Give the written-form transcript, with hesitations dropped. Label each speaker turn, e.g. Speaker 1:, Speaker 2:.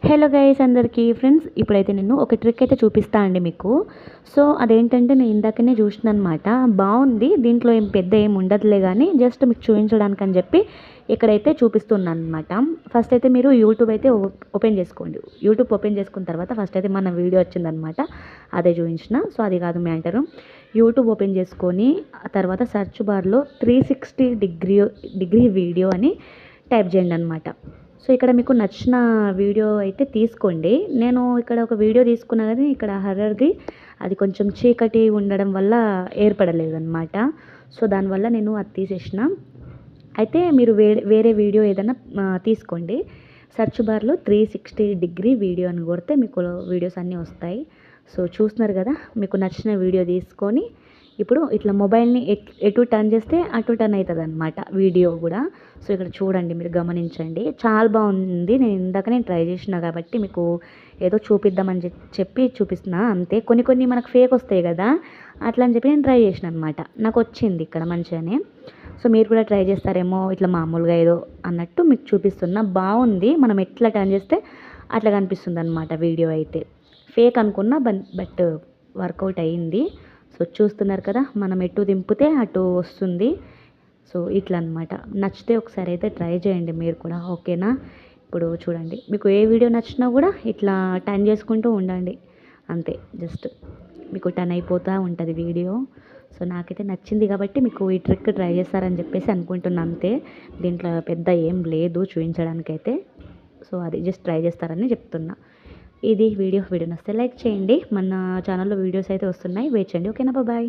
Speaker 1: Hello guys అందరికీ friends, ఇప్పుడైతే నేను ఒక ట్రిక్ అయితే చూపిస్తా అండి మీకు. సో అదేంటంటే నేను ఇందాకనే చూసిన అనమాట. బాగుంది, దీంట్లో ఏం పెద్ద ఏం ఉండదులే కానీ జస్ట్ మీకు చూపించడానికి అని చెప్పి ఇక్కడైతే చూపిస్తున్నాను అనమాట. ఫస్ట్ అయితే మీరు యూట్యూబ్ అయితే ఓపెన్ చేసుకోండి. యూట్యూబ్ ఓపెన్ చేసుకున్న తర్వాత ఫస్ట్ అయితే మన వీడియో వచ్చిందనమాట, అదే చూపించిన. సో అది కాదు మ్యాటరు. యూట్యూబ్ ఓపెన్ చేసుకొని ఆ తర్వాత సెర్చ్ బార్లో 360 డిగ్రీ వీడియో అని టైప్ చేయండి అనమాట. సో ఇక్కడ మీకు నచ్చిన వీడియో అయితే తీసుకోండి. నేను ఇక్కడ ఒక వీడియో తీసుకున్నా కానీ ఇక్కడ హర్రర్ది అది కొంచెం చీకటి ఉండడం వల్ల ఏర్పడలేదన్నమాట. సో దానివల్ల నేను అది తీసేసిన. అయితే మీరు వేరే వీడియో ఏదైనా తీసుకోండి. సెర్చ్ బార్లో 360 డిగ్రీ వీడియో అని కొడితే మీకు వీడియోస్ అన్నీ వస్తాయి. సో చూస్తున్నారు కదా, మీకు నచ్చిన వీడియో తీసుకొని ఇప్పుడు ఇట్లా మొబైల్ని ఎటు టర్న్ చేస్తే అటు టర్న్ అవుతుంది అనమాట వీడియో కూడా. సో ఇక్కడ చూడండి, మీరు గమనించండి, చాలా బాగుంది. నేను ట్రై చేసిన కాబట్టి మీకు ఏదో చూపిద్దామని చెప్పి చూపిస్తున్నా అంతే. కొన్ని మనకు ఫేక్ వస్తాయి కదా, అట్లా అని చెప్పి నేను ట్రై చేసిన అనమాట. నాకు వచ్చింది ఇక్కడ మంచిగానే. సో మీరు కూడా ట్రై చేస్తారేమో ఇట్లా మామూలుగా ఏదో అన్నట్టు మీకు చూపిస్తున్నా. బాగుంది, మనం ఎట్లా టర్న్ చేస్తే అట్లా కనిపిస్తుంది అనమాట వీడియో అయితే. ఫేక్ అనుకున్నా బట్ వర్కౌట్ అయ్యింది. సో చూస్తున్నారు కదా, మనం ఎటు దింపితే అటు వస్తుంది. సో ఇట్లా అనమాట. నచ్చితే ఒకసారి అయితే ట్రై చేయండి మీరు కూడా, ఓకేనా? ఇప్పుడు చూడండి, మీకు ఏ వీడియో నచ్చినా కూడా ఇట్లా టర్న్ చేసుకుంటూ ఉండండి అంతే. జస్ట్ మీకు టర్న్ అయిపోతూ ఉంటుంది వీడియో. సో నాకైతే నచ్చింది కాబట్టి మీకు ఈ ట్రిక్ ట్రై చేస్తారని చెప్పేసి అనుకుంటున్నా అంతే. దీంట్లో పెద్ద ఏం లేదు చూపించడానికైతే. సో అది జస్ట్ ట్రై చేస్తారని చెప్తున్నా. ఇది వీడియో నచ్చితే లైక్ చేయండి. మన ఛానల్లో వీడియోస్ అయితే వస్తున్నాయి, వెయిట్ చేయండి, ఓకేనా? బాయ్.